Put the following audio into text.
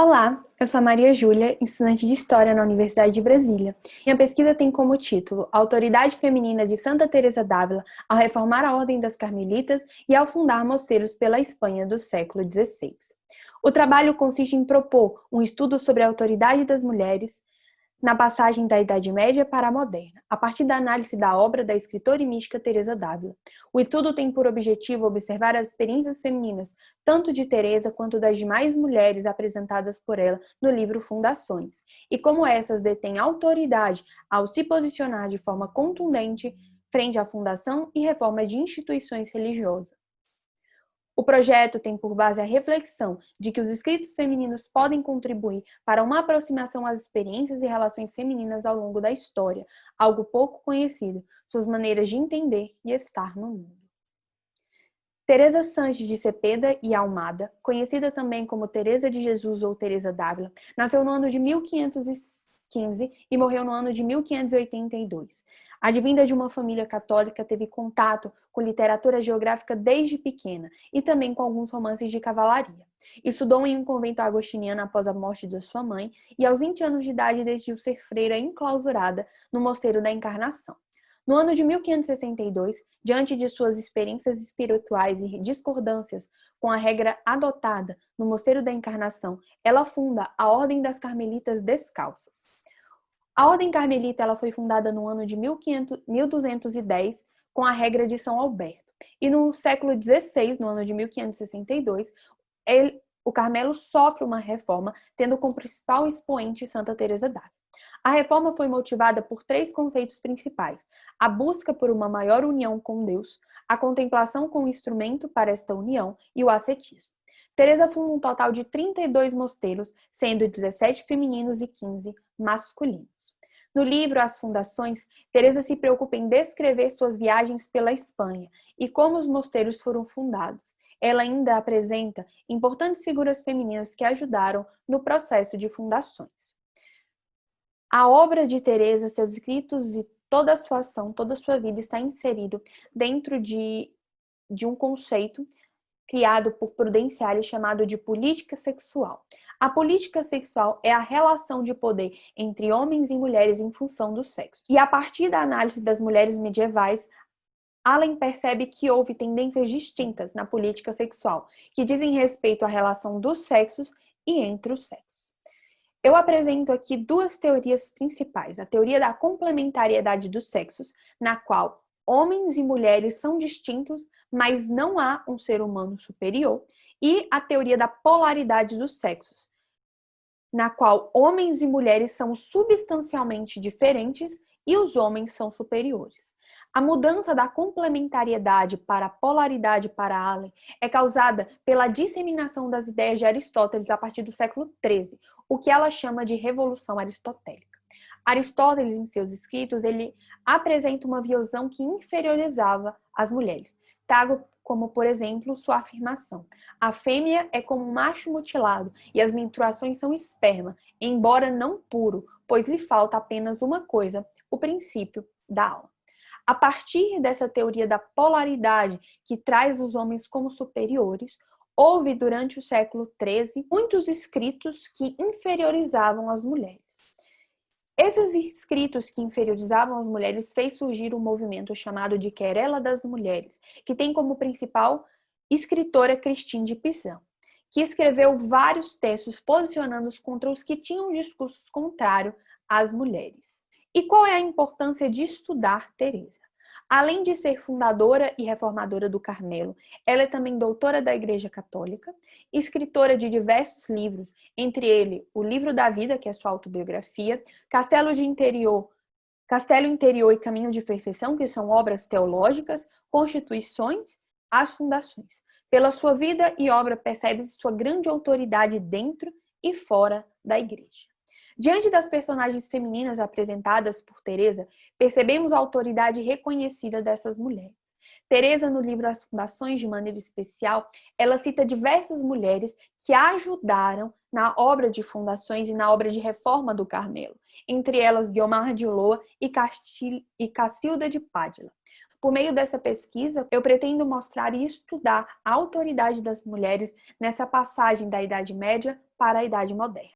Olá, eu sou a Maria Júlia, estudante de História na Universidade de Brasília. Minha pesquisa tem como título A Autoridade Feminina de Santa Teresa d'Ávila ao reformar a Ordem das Carmelitas e ao fundar mosteiros pela Espanha do século XVI. O trabalho consiste em propor um estudo sobre a autoridade das mulheres na passagem da Idade Média para a Moderna, a partir da análise da obra da escritora e mística Teresa d'Ávila. O estudo tem por objetivo observar as experiências femininas, tanto de Teresa quanto das demais mulheres apresentadas por ela no livro Fundações, e como essas detêm autoridade ao se posicionar de forma contundente frente à fundação e reforma de instituições religiosas. O projeto tem por base a reflexão de que os escritos femininos podem contribuir para uma aproximação às experiências e relações femininas ao longo da história, algo pouco conhecido, suas maneiras de entender e estar no mundo. Teresa Sanches de Cepeda e Almada, conhecida também como Teresa de Jesus ou Teresa d'Ávila, nasceu no ano de 1515 e morreu no ano de 1582. Advinda de uma família católica, teve contato com literatura geográfica desde pequena e também com alguns romances de cavalaria. Estudou em um convento agostiniano após a morte de sua mãe e aos 20 anos de idade decidiu ser freira enclausurada no Mosteiro da Encarnação. No ano de 1562, diante de suas experiências espirituais e discordâncias com a regra adotada no Mosteiro da Encarnação, ela funda a Ordem das Carmelitas Descalças. A Ordem Carmelita ela foi fundada no ano de 1210 com a regra de São Alberto. E no século XVI, no ano de 1562, o Carmelo sofre uma reforma, tendo como principal expoente Santa Teresa d'Ávila. A reforma foi motivada por três conceitos principais: a busca por uma maior união com Deus, a contemplação como instrumento para esta união e o ascetismo. Teresa funda um total de 32 mosteiros, sendo 17 femininos e 15 masculinos. No livro As Fundações, Teresa se preocupa em descrever suas viagens pela Espanha e como os mosteiros foram fundados. Ela ainda apresenta importantes figuras femininas que ajudaram no processo de fundações. A obra de Teresa, seus escritos e toda a sua ação, toda a sua vida está inserido dentro de um conceito criado por Prudenciale chamado de política sexual. A política sexual é a relação de poder entre homens e mulheres em função do sexo. E a partir da análise das mulheres medievais, Allen percebe que houve tendências distintas na política sexual, que dizem respeito à relação dos sexos e entre os sexos. Eu apresento aqui duas teorias principais. A teoria da complementariedade dos sexos, na qual homens e mulheres são distintos, mas não há um ser humano superior, e a teoria da polaridade dos sexos, na qual homens e mulheres são substancialmente diferentes e os homens são superiores. A mudança da complementariedade para a polaridade para Allen é causada pela disseminação das ideias de Aristóteles a partir do século XIII, o que ela chama de Revolução Aristotélica. Aristóteles, em seus escritos, ele apresenta uma visão que inferiorizava as mulheres. Trago como, por exemplo, sua afirmação: a fêmea é como um macho mutilado e as menstruações são esperma, embora não puro, pois lhe falta apenas uma coisa, o princípio da alma. A partir dessa teoria da polaridade que traz os homens como superiores, houve durante o século XIII muitos escritos que inferiorizavam as mulheres. Esses escritos que inferiorizavam as mulheres fez surgir um movimento chamado de Querela das Mulheres, que tem como principal escritora Christine de Pizan, que escreveu vários textos posicionando-se contra os que tinham discursos contrários às mulheres. E qual é a importância de estudar Teresa? Além de ser fundadora e reformadora do Carmelo, ela é também doutora da Igreja Católica, escritora de diversos livros, entre eles O Livro da Vida, que é sua autobiografia, Castelo Interior e Caminho de Perfeição, que são obras teológicas, Constituições, As Fundações. Pela sua vida e obra percebe-se sua grande autoridade dentro e fora da Igreja. Diante das personagens femininas apresentadas por Teresa, percebemos a autoridade reconhecida dessas mulheres. Teresa, no livro As Fundações, de maneira especial, ela cita diversas mulheres que a ajudaram na obra de fundações e na obra de reforma do Carmelo, entre elas Guiomar de Ulloa e Cacilda de Pádua. Por meio dessa pesquisa, eu pretendo mostrar e estudar a autoridade das mulheres nessa passagem da Idade Média para a Idade Moderna.